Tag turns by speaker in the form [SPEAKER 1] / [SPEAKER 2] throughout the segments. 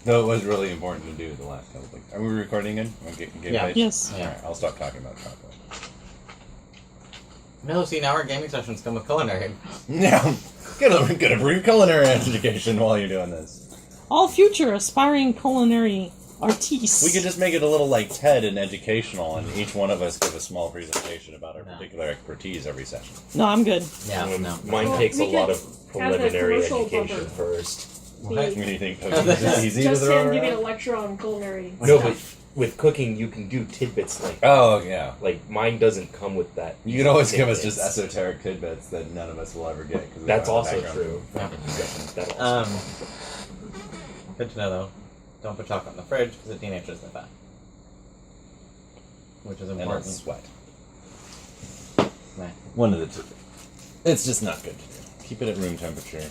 [SPEAKER 1] Though it was really important to do the last couple of weeks. Are we recording again?
[SPEAKER 2] Yeah.
[SPEAKER 3] Yes.
[SPEAKER 1] Alright, I'll stop talking about chocolate.
[SPEAKER 2] No, see, now our gaming sessions come with culinary.
[SPEAKER 1] Yeah, get a brief culinary education while you're doing this.
[SPEAKER 3] All future aspiring culinary artistes.
[SPEAKER 1] We could just make it a little like TED and educational, and each one of us give a small presentation about our
[SPEAKER 2] No.
[SPEAKER 1] particular expertise every session.
[SPEAKER 3] No, I'm good.
[SPEAKER 2] Yeah, no.
[SPEAKER 4] Mine
[SPEAKER 5] Well,
[SPEAKER 4] takes a
[SPEAKER 5] we
[SPEAKER 4] lot
[SPEAKER 5] could
[SPEAKER 4] of
[SPEAKER 5] have the
[SPEAKER 4] preliminary
[SPEAKER 5] commercial
[SPEAKER 4] education
[SPEAKER 5] bumper.
[SPEAKER 4] first.
[SPEAKER 2] What?
[SPEAKER 1] What do you think? It's easy
[SPEAKER 5] Just
[SPEAKER 1] to throw
[SPEAKER 5] him giving a
[SPEAKER 1] around?
[SPEAKER 5] lecture on culinary
[SPEAKER 4] No, but
[SPEAKER 5] stuff.
[SPEAKER 4] with cooking, you can do tidbits like
[SPEAKER 1] Oh, yeah.
[SPEAKER 4] like mine doesn't come with that.
[SPEAKER 1] You could always give us
[SPEAKER 4] tidbits.
[SPEAKER 1] just esoteric tidbits that none of us will ever get. 'Cause we
[SPEAKER 4] That's
[SPEAKER 1] don't have
[SPEAKER 4] also
[SPEAKER 1] the
[SPEAKER 4] true.
[SPEAKER 1] background.
[SPEAKER 4] That also.
[SPEAKER 2] Good to know, though. Don't put chocolate in the fridge, because the teenagers live that. Which is
[SPEAKER 1] And
[SPEAKER 2] important.
[SPEAKER 1] it'll sweat.
[SPEAKER 2] Nah.
[SPEAKER 1] One of the two. It's just not good to do. Keep it at room temperature.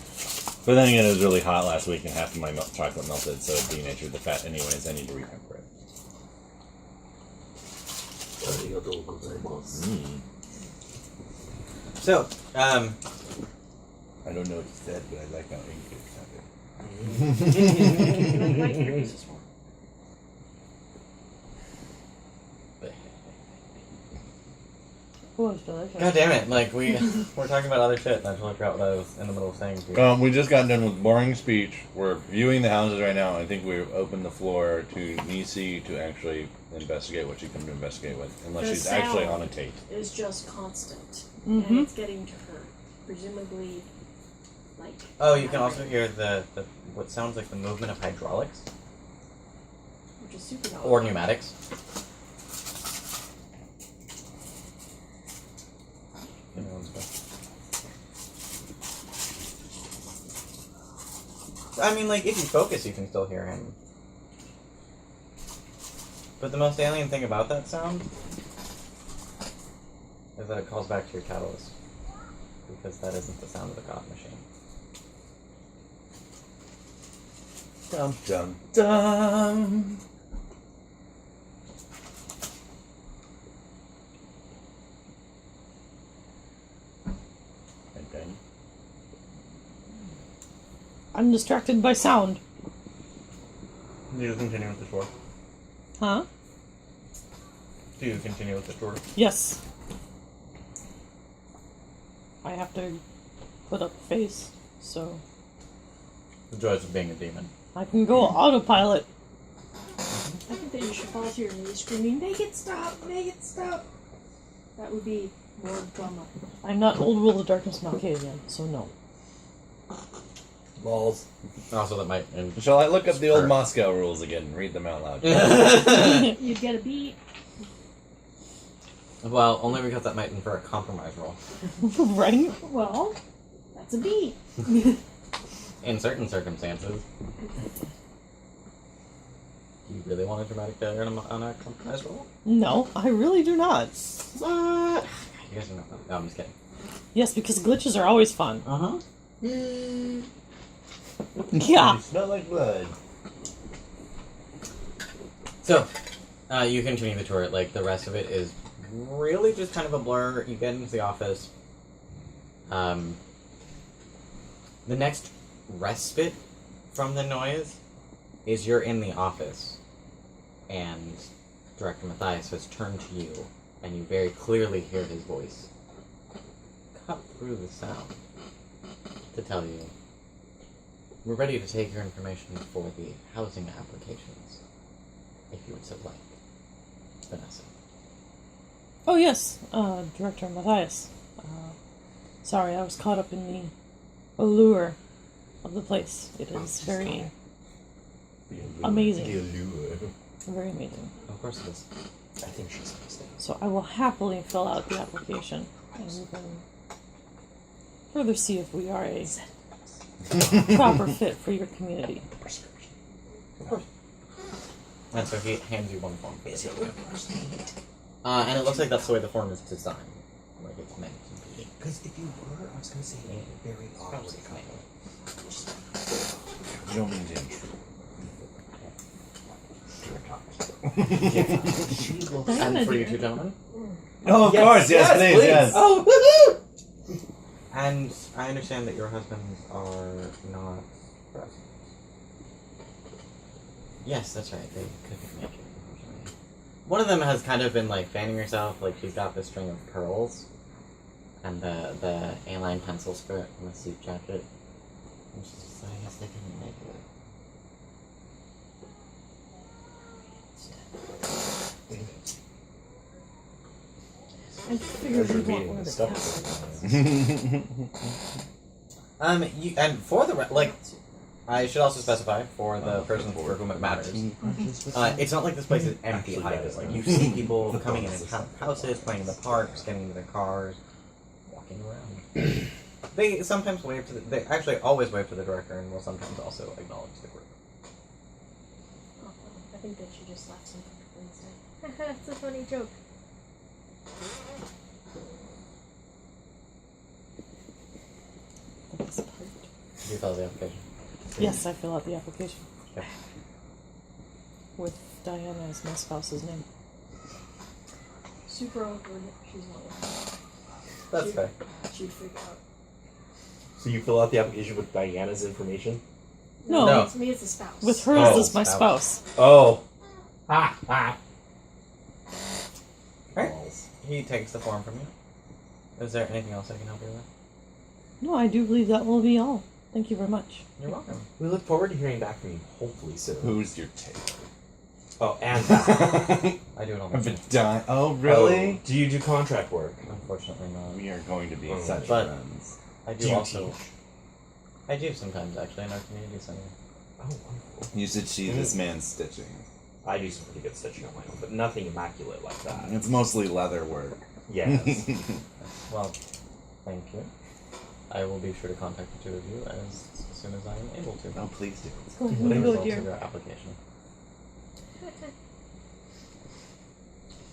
[SPEAKER 1] But then again, it was really hot last week and half of my chocolate melted, so it denatured the fat anyways. I need to retemper it.
[SPEAKER 2] So,
[SPEAKER 1] I don't know what you said, but I like how angry it sounded.
[SPEAKER 5] Like yours is more.
[SPEAKER 3] Oh, it's delicious.
[SPEAKER 2] God damn it, like, we're talking about other shit, and I totally forgot what I was in the middle of saying to you.
[SPEAKER 1] We just got done with boring speech. We're viewing the houses right now. I think we've opened the floor to Nisi to actually investigate what she come to investigate with, unless
[SPEAKER 5] The
[SPEAKER 1] she's actually
[SPEAKER 5] sound.
[SPEAKER 1] on a Tate.
[SPEAKER 5] Is just constant.
[SPEAKER 3] Mhm.
[SPEAKER 5] And it's getting to her. Presumably, like...
[SPEAKER 2] Oh, you can also hear the what sounds like the movement of hydraulics,
[SPEAKER 5] Which is super loud.
[SPEAKER 2] or pneumatics. Give me one second. I mean, like, if you focus, you can still hear him. But the most alien thing about that sound is that it calls back to your catalyst. Because that isn't the sound of the God machine.
[SPEAKER 1] Dum dum dum. And then
[SPEAKER 3] I'm distracted by sound.
[SPEAKER 2] Do you continue with the tour?
[SPEAKER 3] Huh?
[SPEAKER 2] Do you continue with the tour?
[SPEAKER 3] Yes. I have to put up a face, so
[SPEAKER 2] The joys of being a demon.
[SPEAKER 3] I can go autopilot.
[SPEAKER 5] I think that you should fall to your knees screaming, "Make it stop! Make it stop!" That would be more drama.
[SPEAKER 3] I'm not Old World of Darkness Malkavian, so no.
[SPEAKER 4] Balls.
[SPEAKER 2] Also, that might.
[SPEAKER 1] shall I look up the old
[SPEAKER 2] Sure.
[SPEAKER 1] Moscow rules again and read them out loud?
[SPEAKER 5] You'd get a beat.
[SPEAKER 2] Well, only because that might infer a compromise roll.
[SPEAKER 3] Right?
[SPEAKER 5] Well, that's a beat.
[SPEAKER 2] In certain circumstances. Do you really want a dramatic failure on a compromise roll?
[SPEAKER 3] No, I really do not.
[SPEAKER 2] What? You guys are not. No, I'm just kidding.
[SPEAKER 3] Yes, because glitches are always fun.
[SPEAKER 2] Uh-huh.
[SPEAKER 3] Yeah.
[SPEAKER 1] You smell like blood.
[SPEAKER 2] So, you continue the tour. Like, the rest of it is really just kind of a blur. You get into the office. The next respite from the noise is you're in the office, and Director Matthias has turned to you, and you very clearly hear his voice cut through the sound to tell you, we're ready to take your information for the housing applications, if you would so like. Vanessa.
[SPEAKER 3] Oh, yes, Director Matthias. Sorry, I was caught up in the allure of the place. It is very amazing. Very amazing.
[SPEAKER 2] Of course it is.
[SPEAKER 4] I think she's listening.
[SPEAKER 3] So I will happily fill out the application, and we can further see if we are a proper fit for your community.
[SPEAKER 2] Of course. And so he hands you one form. And it looks like that's the way the form is designed. Like it's meant to be.
[SPEAKER 4] Because if you were, I was going to say very opposite couple.
[SPEAKER 1] You don't mean to intrude.
[SPEAKER 2] And for you two gentlemen.
[SPEAKER 1] Oh, of course, yes, please, yes.
[SPEAKER 2] Oh, woohoo! And I understand that your husbands are not present. Yes, that's right. They couldn't make it, unfortunately. One of them has kind of been like fanning herself, like she's got this string of pearls, and the A-line pencil skirt and the suit jacket. And she's just like, I guess they couldn't make it.
[SPEAKER 5] I figured
[SPEAKER 4] Pleasure
[SPEAKER 5] you'd want
[SPEAKER 4] meeting
[SPEAKER 5] one of
[SPEAKER 4] this
[SPEAKER 5] the
[SPEAKER 4] stuff.
[SPEAKER 5] cats.
[SPEAKER 2] You and for the like, I should also specify for the person for whom it matters. It's not like this place is empty
[SPEAKER 4] Actually,
[SPEAKER 2] either.
[SPEAKER 4] that is
[SPEAKER 2] Like
[SPEAKER 4] nice.
[SPEAKER 2] you see people coming in and out of houses, playing in the parks, getting into their cars, walking around. They sometimes wave to they actually always wave to the director and will sometimes also acknowledge the group.
[SPEAKER 5] Oh, well, I think they should just laugh something instead. It's a funny joke.
[SPEAKER 3] That's part.
[SPEAKER 2] Do you fill out the application?
[SPEAKER 3] Yes, I fill out the application.
[SPEAKER 2] Okay.
[SPEAKER 3] With Diana as my spouse's name.
[SPEAKER 5] Super awkward. She's not one.
[SPEAKER 2] That's fair.
[SPEAKER 5] She'd freak out.
[SPEAKER 4] So you fill out the application with Diana's information?
[SPEAKER 3] No.
[SPEAKER 2] No.
[SPEAKER 5] It's me, it's a spouse.
[SPEAKER 3] With hers
[SPEAKER 4] Oh,
[SPEAKER 3] as my spouse.
[SPEAKER 4] Oh. Ha ha.
[SPEAKER 2] Alright. He takes the form from you. Is there anything else I can help you with?
[SPEAKER 3] No, I do believe that will be all. Thank you very much.
[SPEAKER 2] You're welcome.
[SPEAKER 4] We look forward to hearing back from you, hopefully soon.
[SPEAKER 1] Who's your tailor?
[SPEAKER 4] Oh, and that.
[SPEAKER 2] I do it all
[SPEAKER 1] I've
[SPEAKER 2] the
[SPEAKER 1] been
[SPEAKER 2] time.
[SPEAKER 1] dying. Oh, really?
[SPEAKER 4] Oh, do you do contract work?
[SPEAKER 2] Unfortunately not.
[SPEAKER 1] We are going to be
[SPEAKER 4] Oh.
[SPEAKER 1] such
[SPEAKER 2] But-
[SPEAKER 1] friends.
[SPEAKER 2] I
[SPEAKER 4] Do
[SPEAKER 2] do
[SPEAKER 4] you
[SPEAKER 2] also.
[SPEAKER 4] teach?
[SPEAKER 2] I do sometimes actually in our community center.
[SPEAKER 4] Oh, wonderful.
[SPEAKER 1] You should see this man's stitching.
[SPEAKER 4] I do some pretty good stitching on my own, but nothing immaculate like that.
[SPEAKER 1] It's mostly leather work.
[SPEAKER 4] Yes.
[SPEAKER 2] Well, thank you. I will be sure to contact the two of you as soon as I am able to.
[SPEAKER 1] Oh, please do.
[SPEAKER 3] Let's go ahead
[SPEAKER 2] With the
[SPEAKER 3] and go,
[SPEAKER 2] results of
[SPEAKER 3] dear.
[SPEAKER 2] your application.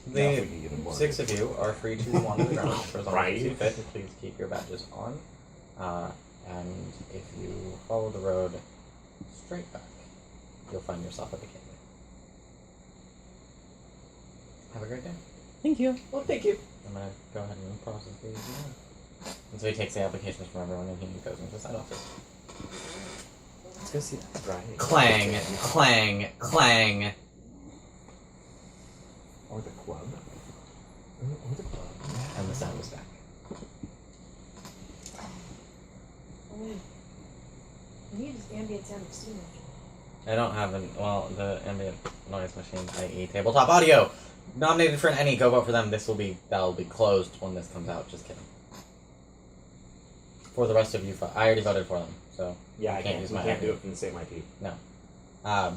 [SPEAKER 1] Now if we
[SPEAKER 2] The
[SPEAKER 1] can get a mortgage.
[SPEAKER 2] 6 of you are free to wander the grounds for as long as you see
[SPEAKER 4] Right.
[SPEAKER 2] fit. Please keep your badges on. And if you follow the road straight back, you'll find yourself at the gateway. Have a great day.
[SPEAKER 3] Thank you.
[SPEAKER 5] Well, thank you.
[SPEAKER 2] I'm gonna go ahead and process these now. And so he takes the applications from everyone and he goes into the side office.
[SPEAKER 4] Let's go see that. Right.
[SPEAKER 2] Clang, clang, clang.
[SPEAKER 4] Or the club. Or the club.
[SPEAKER 2] And the sound is back.
[SPEAKER 5] I need this ambient sound of steam.
[SPEAKER 2] I don't have the ambient noise machine, i.e. tabletop audio. Nominated for an Any, go vote for them. That'll be closed when this comes out. Just kidding. For the rest of you, I already voted for them, so
[SPEAKER 4] Yeah,
[SPEAKER 2] you
[SPEAKER 4] I
[SPEAKER 2] can't
[SPEAKER 4] can't.
[SPEAKER 2] use
[SPEAKER 4] We
[SPEAKER 2] my
[SPEAKER 4] can't
[SPEAKER 2] ID.
[SPEAKER 4] do it from the same IP.
[SPEAKER 2] No.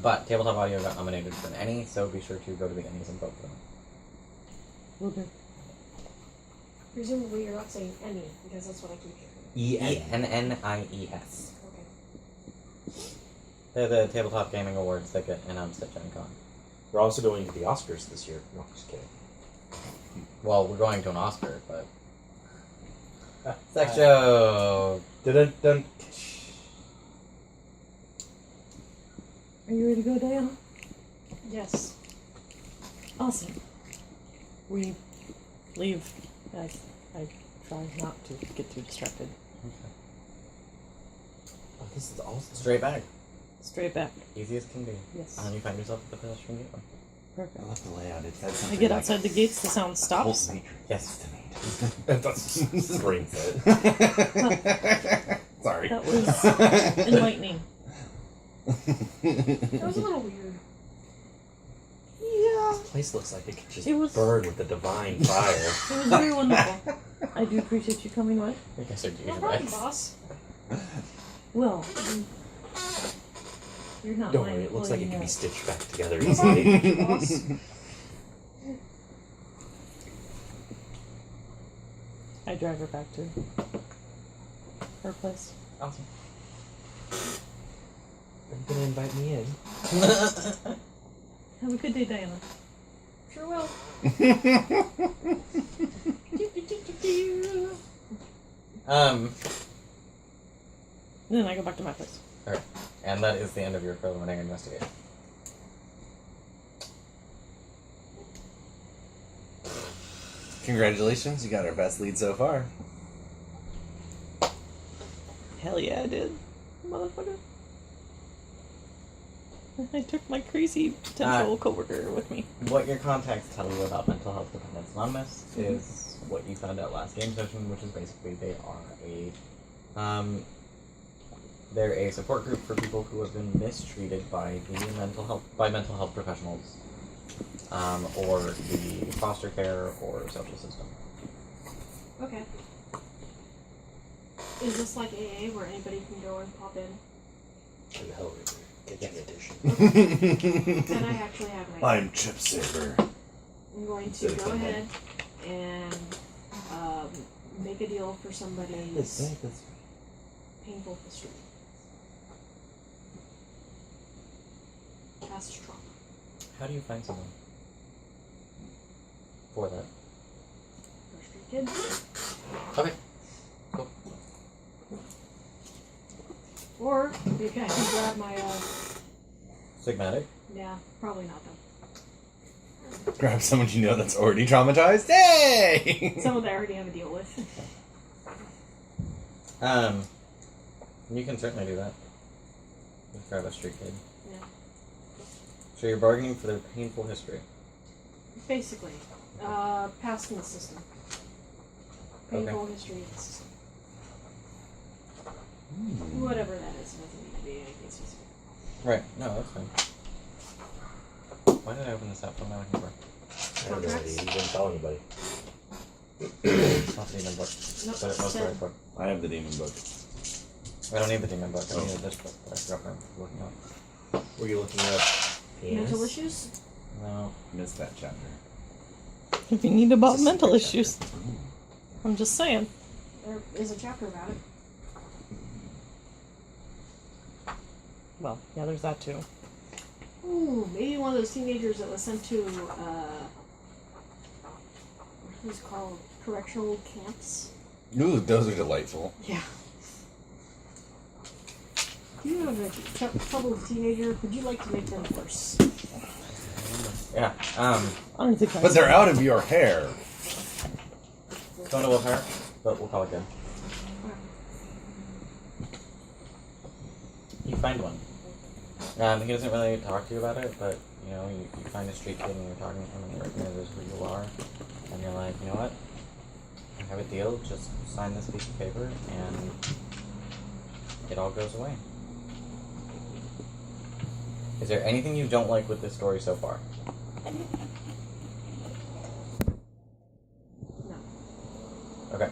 [SPEAKER 2] But tabletop audio got nominated for an Any, so be sure to go to the Emmys and vote for them.
[SPEAKER 3] Will do.
[SPEAKER 5] Presumably you're not saying any, because that's what I keep hearing.
[SPEAKER 2] ENNIES.
[SPEAKER 5] Okay.
[SPEAKER 2] They're the tabletop gaming awards that get announced at Gen Con.
[SPEAKER 4] We're also going to the Oscars this year. No, just kidding.
[SPEAKER 2] Well, we're going to an Oscar, but sex joke.
[SPEAKER 4] Dun dun.
[SPEAKER 3] Are you ready to go, Diana?
[SPEAKER 5] Yes.
[SPEAKER 3] Awesome. We leave as I try not to get too distracted.
[SPEAKER 4] Oh, this is awesome.
[SPEAKER 2] Straight back.
[SPEAKER 3] Straight back.
[SPEAKER 2] Easy as can be.
[SPEAKER 3] Yes.
[SPEAKER 2] And then you find yourself at the pedestrian gateway.
[SPEAKER 1] I
[SPEAKER 3] Perfect.
[SPEAKER 1] love the layout. It says
[SPEAKER 3] I
[SPEAKER 1] something
[SPEAKER 3] get
[SPEAKER 1] like
[SPEAKER 3] outside the gates, the sound stops.
[SPEAKER 1] Cult Matrix.
[SPEAKER 2] Yes.
[SPEAKER 4] That's spring fit.
[SPEAKER 1] Sorry.
[SPEAKER 3] That was enlightening.
[SPEAKER 5] That was a little weird.
[SPEAKER 3] Yeah.
[SPEAKER 4] This place looks like it could just
[SPEAKER 3] It was-
[SPEAKER 4] burn with the divine fire.
[SPEAKER 3] It was very wonderful. I do appreciate you coming with.
[SPEAKER 2] I guess I do.
[SPEAKER 5] No problem, boss.
[SPEAKER 3] Well, you're not
[SPEAKER 4] Don't
[SPEAKER 3] my
[SPEAKER 4] worry, it looks like it
[SPEAKER 3] employee
[SPEAKER 4] can be
[SPEAKER 3] yet.
[SPEAKER 4] stitched back together
[SPEAKER 5] No problem,
[SPEAKER 4] easily.
[SPEAKER 5] boss.
[SPEAKER 3] I drive her back to her place.
[SPEAKER 2] Awesome.
[SPEAKER 4] Are you gonna invite me in?
[SPEAKER 3] Have a good day, Diana.
[SPEAKER 5] Sure will.
[SPEAKER 3] Then I go back to my place.
[SPEAKER 2] Alright. And that is the end of your preliminary investigation.
[SPEAKER 1] Congratulations, you got our best lead so far.
[SPEAKER 3] Hell yeah, I did. Motherfucker. I took my crazy potential coworker with me.
[SPEAKER 2] What your contacts tell you about Mental Health Dependence Anonymous is what you found out last game session, which is basically they're a support group for people who have been mistreated by the mental health professionals, or the foster care or social system.
[SPEAKER 5] Okay. Is this like AA where anybody can go and pop in?
[SPEAKER 4] In the Hellraiser. Kitchen edition.
[SPEAKER 5] Then I actually have an idea.
[SPEAKER 1] I'm Chip Saber.
[SPEAKER 5] I'm going to go ahead and make a deal for somebody's painful history. Cast trauma.
[SPEAKER 2] How do you find someone for that?
[SPEAKER 5] First Street Kids.
[SPEAKER 2] Okay. Cool.
[SPEAKER 5] Or maybe I can grab my
[SPEAKER 2] Sigmatic.
[SPEAKER 5] yeah, probably not them.
[SPEAKER 1] Grab someone you know that's already traumatized. Hey!
[SPEAKER 5] Someone that I already have a deal with.
[SPEAKER 2] You can certainly do that. Just grab a street kid.
[SPEAKER 5] Yeah.
[SPEAKER 2] So you're bargaining for their painful history.
[SPEAKER 5] Basically. Past in the system. Painful history in the system. Whatever that is, doesn't need to be anything specific.
[SPEAKER 2] Right. No, that's fine. Why did I open this up? What am I looking for?
[SPEAKER 4] I have no idea. You didn't tell anybody.
[SPEAKER 2] It's not the demon book.
[SPEAKER 5] Nope,
[SPEAKER 2] But it was the right book.
[SPEAKER 1] I have the demon book.
[SPEAKER 2] I don't need the demon book. I need this book that I forgot what I'm looking at.
[SPEAKER 4] Were you looking up
[SPEAKER 5] Mental issues?
[SPEAKER 2] No.
[SPEAKER 1] Missed that chapter.
[SPEAKER 3] If you need about
[SPEAKER 4] It's a
[SPEAKER 3] mental
[SPEAKER 4] secret
[SPEAKER 3] issues. I'm just saying.
[SPEAKER 5] There is a chapter about it.
[SPEAKER 3] Well, yeah, there's that too.
[SPEAKER 5] Ooh, maybe one of those teenagers that was sent to, what is it called? Correctional camps?
[SPEAKER 1] Ooh, those are delightful.
[SPEAKER 5] Yeah. Do you have a troubled teenager? Would you like to make them worse?
[SPEAKER 2] Yeah.
[SPEAKER 3] I don't think I
[SPEAKER 1] But they're out of your hair.
[SPEAKER 2] Don't know what hair, but we'll call it good. You find one. He doesn't really talk to you about it, but you know, you find a street kid and you're talking to him and he recognizes who you are, and you're like, you know what? I have a deal. Just sign this piece of paper, and it all goes away. Is there anything you don't like with this story so far?
[SPEAKER 5] No.
[SPEAKER 2] Okay.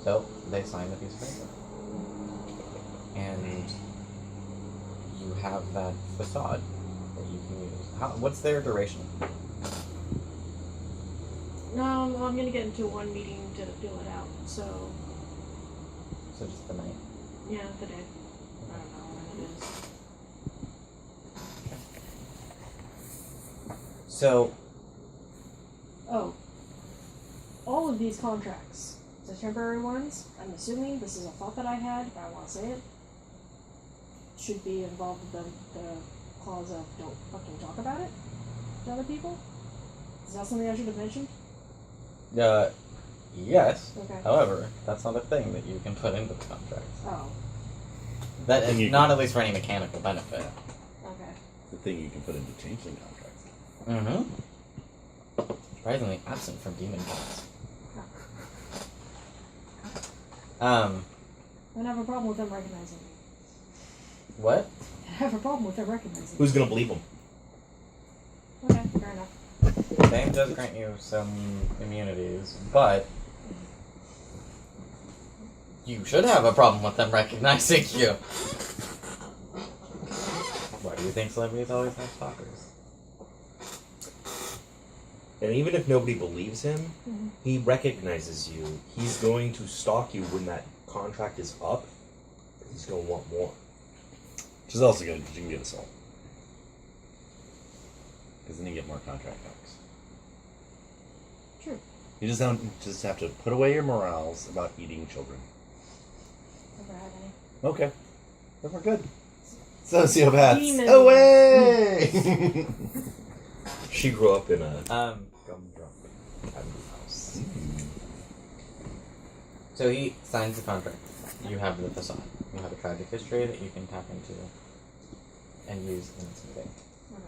[SPEAKER 2] So they sign the piece of paper, and you have that facade that you can use. What's their duration?
[SPEAKER 5] No, I'm gonna get into one meeting to fill it out, so,
[SPEAKER 2] So just the night.
[SPEAKER 5] yeah, the day. I don't know when it is.
[SPEAKER 2] So
[SPEAKER 5] Oh. All of these contracts, the temporary ones, I'm assuming, this is a thought that I had, if I want to say it, should be involved with the clause of don't fucking talk about it to other people? Is that something I should have mentioned?
[SPEAKER 2] yes.
[SPEAKER 5] Okay.
[SPEAKER 2] However, that's not a thing that you can put into the contract.
[SPEAKER 5] Oh,
[SPEAKER 2] That
[SPEAKER 1] Thing
[SPEAKER 2] is
[SPEAKER 1] you
[SPEAKER 2] not
[SPEAKER 1] can-
[SPEAKER 2] at least for any mechanical benefit.
[SPEAKER 5] okay.
[SPEAKER 1] The thing you can put into changeling contracts.
[SPEAKER 2] Mm-hmm. Surprisingly absent from demon cats.
[SPEAKER 5] I don't have a problem with them recognizing me.
[SPEAKER 2] What?
[SPEAKER 5] I have a problem with them recognizing me.
[SPEAKER 4] Who's gonna believe him?
[SPEAKER 5] Okay, fair enough.
[SPEAKER 2] Fame does grant you some immunities, but you should have a problem with them recognizing you. Why do you think celebrities always have stalkers?
[SPEAKER 4] And even if nobody believes him,
[SPEAKER 5] Mhm.
[SPEAKER 4] he recognizes you. He's going to stalk you when that contract is up. He's gonna want more.
[SPEAKER 1] Which is also good because you can get assault. Because then you get more contract hacks.
[SPEAKER 5] True.
[SPEAKER 1] You just have to put away your morals about eating children.
[SPEAKER 5] Never had any.
[SPEAKER 1] Okay. Then we're good. Sociopaths.
[SPEAKER 5] Demon.
[SPEAKER 1] Away!
[SPEAKER 4] She grew up in a
[SPEAKER 2] Gumdrop house. So he signs the contract. You have the facade. You have a tragic history that you can tap into. and use in this meeting.
[SPEAKER 5] Okay.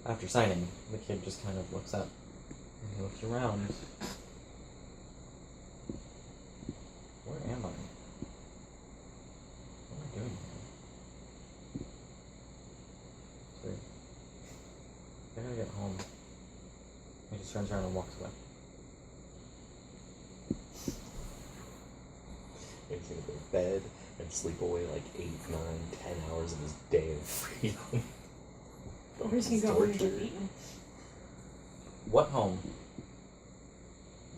[SPEAKER 2] After signing, the kid just kind of looks up and he looks around. Where am I? What am I doing here? It's weird. I gotta get home. He just turns around and walks away.
[SPEAKER 4] He's gonna go to bed and sleep away like 8, 9, 10 hours of his day of freedom.
[SPEAKER 5] Or he's gonna go home and get eaten.
[SPEAKER 2] What home?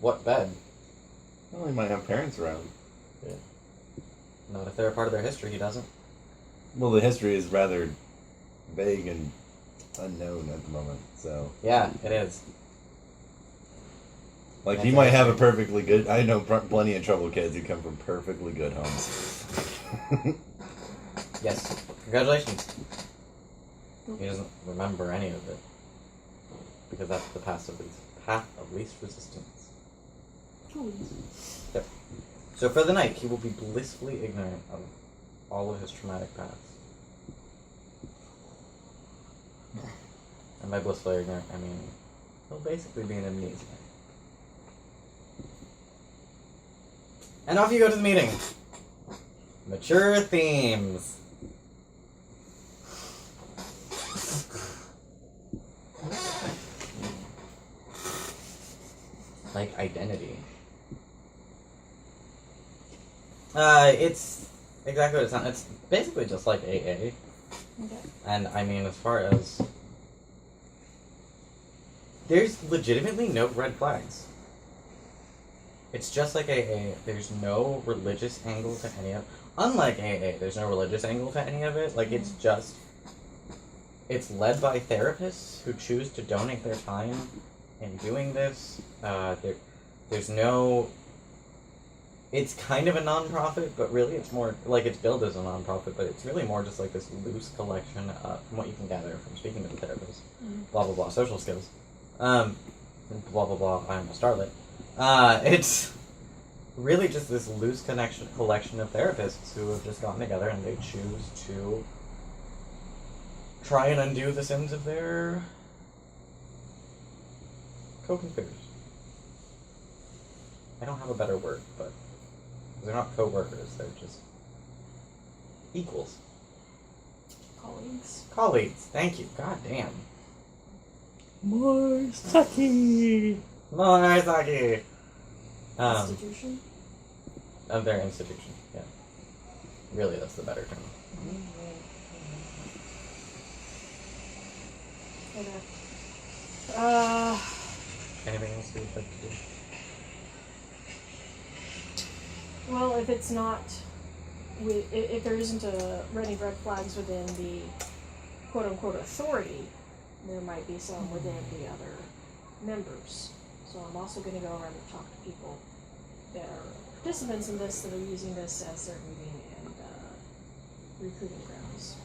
[SPEAKER 2] What bed?
[SPEAKER 1] Well, he might have parents around.
[SPEAKER 4] Yeah.
[SPEAKER 2] Not if they're a part of their history, he doesn't.
[SPEAKER 1] Well, the history is rather vague and unknown at the moment, so...
[SPEAKER 2] Yeah, it is.
[SPEAKER 1] Like, he might have a perfectly good... I know plenty of troubled kids who come from perfectly good homes.
[SPEAKER 2] Yes. Congratulations. He doesn't remember any of it. Because that's the path of least resistance.
[SPEAKER 5] Cool.
[SPEAKER 2] Yep. So for the night, he will be blissfully ignorant of all of his traumatic past. And by blissfully ignorant, I mean he'll basically be an amnesiac. And off you go to the meeting. Mature themes. Like identity. It's exactly what it sounds. It's basically just like AA.
[SPEAKER 5] Okay.
[SPEAKER 2] And I mean, as far as there's legitimately no red flags. It's just like AA. There's no religious angle to any of it. Unlike AA, there's no religious angle to any of it. Like, it's just... It's led by therapists who choose to donate their time in doing this. There's no... It's kind of a non-profit, but really it's more... Like, it's billed as a non-profit, but it's really more just like this loose collection of, from what you can gather from speaking to the therapist. Blah, blah, blah. Social skills. Blah, blah, blah. I'm a starlet. It's really just this loose collection of therapists who have just gotten together and they choose to try and undo the sins of their co-conspirators. I don't have a better word, but they're not co-workers, they're just equals.
[SPEAKER 5] Colleagues.
[SPEAKER 2] Colleagues, thank you. God damn.
[SPEAKER 3] More sake.
[SPEAKER 2] Morisaki!
[SPEAKER 5] Institution.
[SPEAKER 2] Of their institution, yeah. Really, that's the better term.
[SPEAKER 5] Okay.
[SPEAKER 2] Anything else you'd like to do?
[SPEAKER 5] Well, if it's not, if there isn't any red flags within the quote-unquote authority, there might be some within the other members. So I'm also going to go around and talk to people that are participants in this, that are using this as their meeting and recruiting grounds.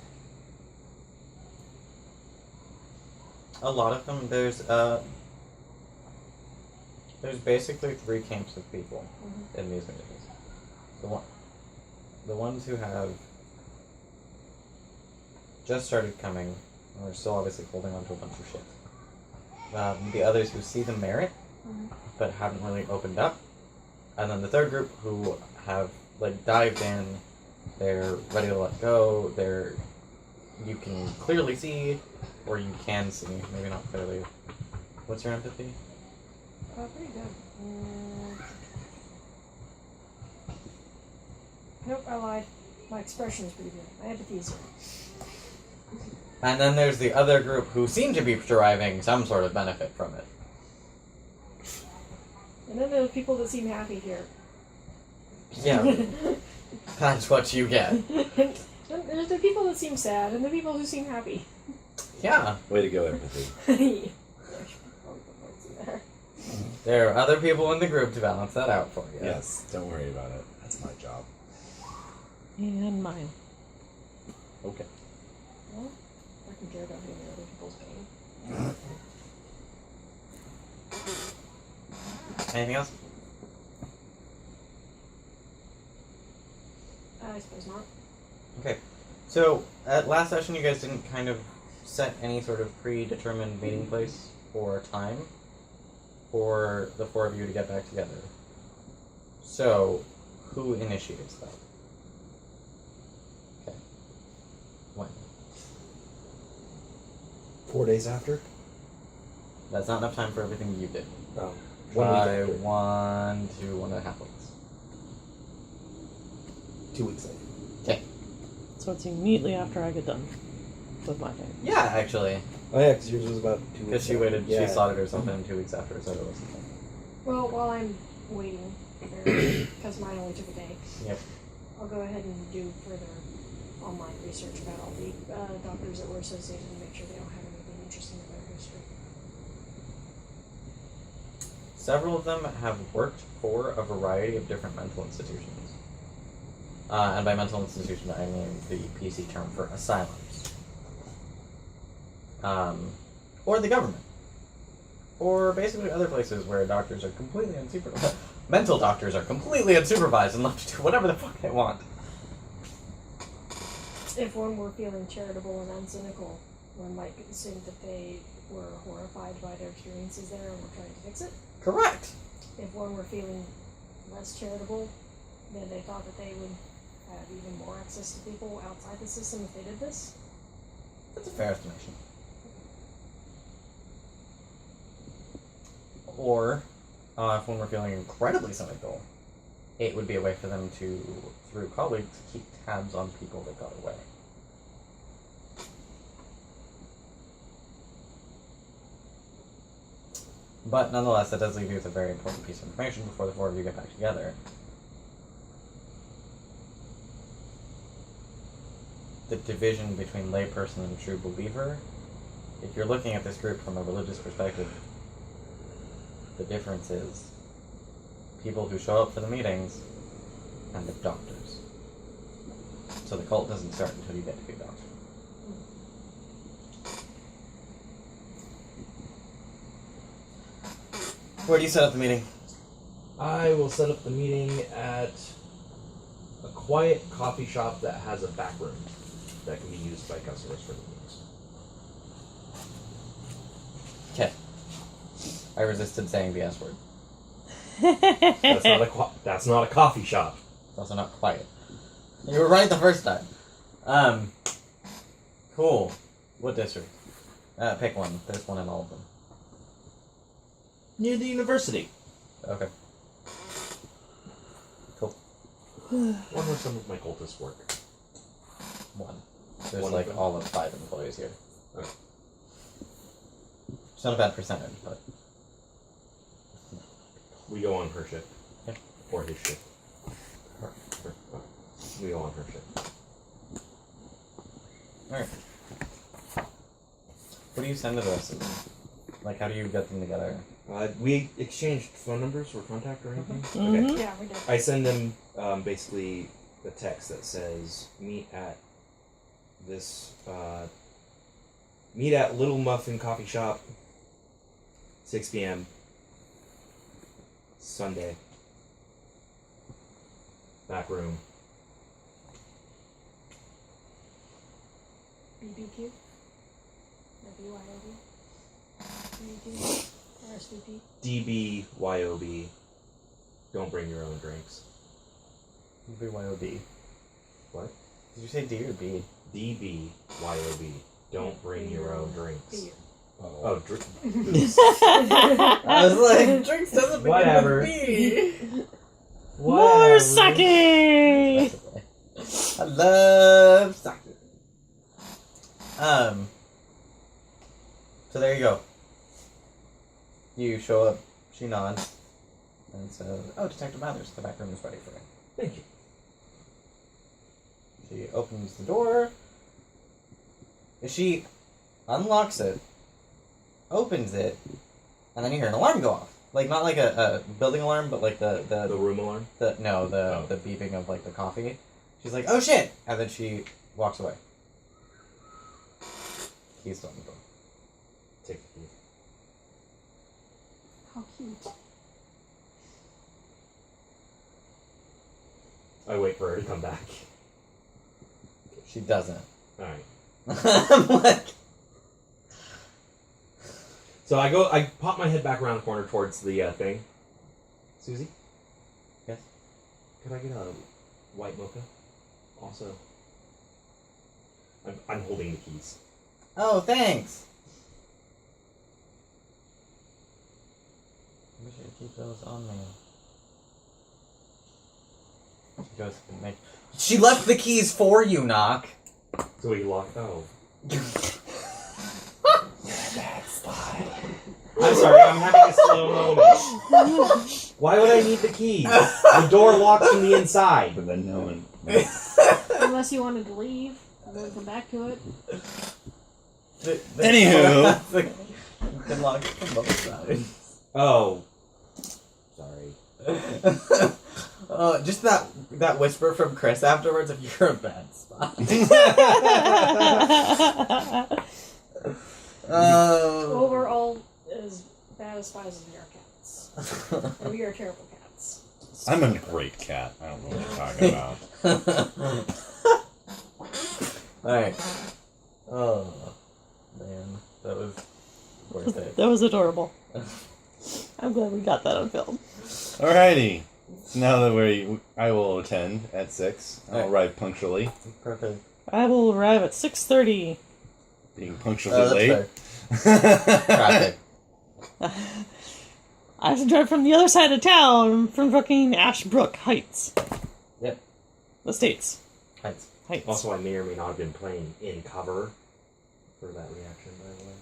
[SPEAKER 2] A lot of them, there's basically 3 camps of people in these meetings. The ones who have just started coming, and are still obviously holding on to a bunch of shit. The others who see the merit, but haven't really opened up. And then the third group who have, like, dived in, they're ready to let go, you can clearly see, or you can see, maybe not clearly. What's your empathy?
[SPEAKER 5] Pretty good. Nope, I lied. My expression is pretty good. My empathy is good.
[SPEAKER 2] And then there's the other group who seem to be deriving some sort of benefit from it.
[SPEAKER 5] And then there's people that seem happy here.
[SPEAKER 2] Yeah, that's what you get.
[SPEAKER 5] And there's the people that seem sad, and the people who seem happy.
[SPEAKER 2] Yeah.
[SPEAKER 1] Way to go, empathy.
[SPEAKER 2] There are other people in the group to balance that out for you.
[SPEAKER 1] Yes, don't worry about it. That's my job.
[SPEAKER 3] And mine.
[SPEAKER 1] Okay.
[SPEAKER 5] Well, I can care about any other people's pain.
[SPEAKER 2] Anything else?
[SPEAKER 5] I suppose not.
[SPEAKER 2] Okay. So, at last session, you guys didn't kind of set any sort of predetermined meeting place or time for the four of you to get back together. So, who initiates that? Okay. When?
[SPEAKER 4] 4 days after?
[SPEAKER 2] That's not enough time for everything you did.
[SPEAKER 4] 1 week
[SPEAKER 2] Try
[SPEAKER 4] after.
[SPEAKER 2] 1 to 1.5 weeks.
[SPEAKER 4] 2 weeks later.
[SPEAKER 2] Okay.
[SPEAKER 3] So it's immediately after I get done with my thing.
[SPEAKER 2] Yeah, actually.
[SPEAKER 4] Oh yeah, because yours was about 2 weeks.
[SPEAKER 2] Because she
[SPEAKER 4] after.
[SPEAKER 2] waited,
[SPEAKER 4] Yeah.
[SPEAKER 2] she slotted herself in 2 weeks after, so it wasn't.
[SPEAKER 5] Well, while I'm waiting, because mine only took a day,
[SPEAKER 2] Yep.
[SPEAKER 5] I'll go ahead and do further online research about all the doctors that were associated and make sure they don't have anything interesting in their history.
[SPEAKER 2] Several of them have worked for a variety of different mental institutions. And by mental institution, I mean the PC term for asylums. Or the government. Or basically other places where doctors are completely unsupervised. Mental doctors are completely unsupervised and left to do whatever the fuck they want.
[SPEAKER 5] If one were feeling charitable and uncynical, one might assume that they were horrified by their experiences there and were trying to fix it.
[SPEAKER 2] Correct.
[SPEAKER 5] If one were feeling less charitable, then they thought that they would have even more access to people outside the system if they did this.
[SPEAKER 2] That's a fair estimation. Or, if one were feeling incredibly cynical, it would be a way for them to, through colleagues, keep tabs on people that got away. But nonetheless, that does leave you with a very important piece of information before the four of you get back together. The division between layperson and true believer. If you're looking at this group from a religious perspective, the difference is people who show up for the meetings and the doctors. So the cult doesn't start until you get to be a doctor. Where do you set up the meeting?
[SPEAKER 4] I will set up the meeting at a quiet coffee shop that has a back room that can be used by customers for the meetings.
[SPEAKER 2] Okay. I resisted saying the S word.
[SPEAKER 4] That's not a coffee shop.
[SPEAKER 2] It's also not quiet. You were right the first time. Cool. What district? Pick one. There's one in all of them.
[SPEAKER 4] Near the university.
[SPEAKER 2] Okay. Cool.
[SPEAKER 4] One where some of my cultists work.
[SPEAKER 2] One. There's
[SPEAKER 4] One of
[SPEAKER 2] like
[SPEAKER 4] them.
[SPEAKER 2] all of 5 employees here.
[SPEAKER 4] Okay.
[SPEAKER 2] It's not a bad percentage, but
[SPEAKER 4] We go on her shift.
[SPEAKER 2] Yep.
[SPEAKER 4] Or his shift. We go on her shift.
[SPEAKER 2] alright. What do you send to the rest of them? Like, how do you get them together?
[SPEAKER 4] We exchanged phone numbers or contact or anything?
[SPEAKER 3] Mhm.
[SPEAKER 4] Okay.
[SPEAKER 5] Yeah, we did.
[SPEAKER 4] I send them basically a text that says, meet at this, meet at Little Muffin Coffee Shop, 6 p.m. Sunday. Back room.
[SPEAKER 5] BBQ? WIOB? BBQ? RSVP?
[SPEAKER 4] DBYOB. Don't bring your own drinks.
[SPEAKER 2] BYOB.
[SPEAKER 4] What?
[SPEAKER 2] Did you say D or B?
[SPEAKER 4] DBYOB. Don't bring your own drinks.
[SPEAKER 5] Beer.
[SPEAKER 4] Oh, drink.
[SPEAKER 2] I was like, drinks doesn't begin
[SPEAKER 4] Whatever.
[SPEAKER 2] with B.
[SPEAKER 3] More sake!
[SPEAKER 2] I love sake. So there you go. You show up, she nods, and says, "Oh, Detective Mathers, the back room is ready for you."
[SPEAKER 4] Thank you.
[SPEAKER 2] She opens the door. She unlocks it, opens it, and then you hear an alarm go off. Like, not like a building alarm, but like
[SPEAKER 4] The
[SPEAKER 2] the
[SPEAKER 4] room alarm?
[SPEAKER 2] the beeping of like the coffee. She's like, "Oh shit!" And then she walks away. Keys still on the door.
[SPEAKER 4] Take the key.
[SPEAKER 5] How cute.
[SPEAKER 4] I wait for her to come back.
[SPEAKER 2] She doesn't.
[SPEAKER 4] Alright.
[SPEAKER 2] I'm like...
[SPEAKER 4] So I pop my head back around the corner towards the thing. Susie?
[SPEAKER 2] Yes?
[SPEAKER 4] Could I get a white mocha? Also. I'm holding the keys.
[SPEAKER 2] Oh, thanks! I should keep those on me. She goes and make... She left the keys for you, Knock!
[SPEAKER 4] So we lock. Oh.
[SPEAKER 1] Bad spot.
[SPEAKER 4] I'm sorry, I'm having a slow moment. Why would I need the keys? The door locks from the inside.
[SPEAKER 1] But then no one.
[SPEAKER 5] Unless you wanted to leave and then come back to it.
[SPEAKER 1] Anywho.
[SPEAKER 2] Good luck from both sides.
[SPEAKER 4] Oh. Sorry.
[SPEAKER 2] Just that whisper from Chris afterwards of you're a bad spot.
[SPEAKER 5] Well, we're all as bad as spies as we are cats. And we are terrible cats.
[SPEAKER 1] I'm a great cat. I don't know what you're talking about.
[SPEAKER 2] Alright. Oh, man. That was worth it.
[SPEAKER 3] That was adorable. I'm glad we got that on film.
[SPEAKER 1] Alrighty. Now that I will attend at 6. I'll arrive punctually.
[SPEAKER 2] Perfect.
[SPEAKER 3] I will arrive at 6:30.
[SPEAKER 1] Being punctually late.
[SPEAKER 2] Traffic.
[SPEAKER 3] I have to drive from the other side of town, from fucking Ashbrook Heights.
[SPEAKER 2] Yep.
[SPEAKER 3] The States.
[SPEAKER 2] Heights.
[SPEAKER 3] Heights.
[SPEAKER 4] Also, I may or may not have been playing in cover for that reaction, by the way.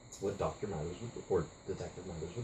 [SPEAKER 4] It's what Dr. Matters would, or Detective Matters would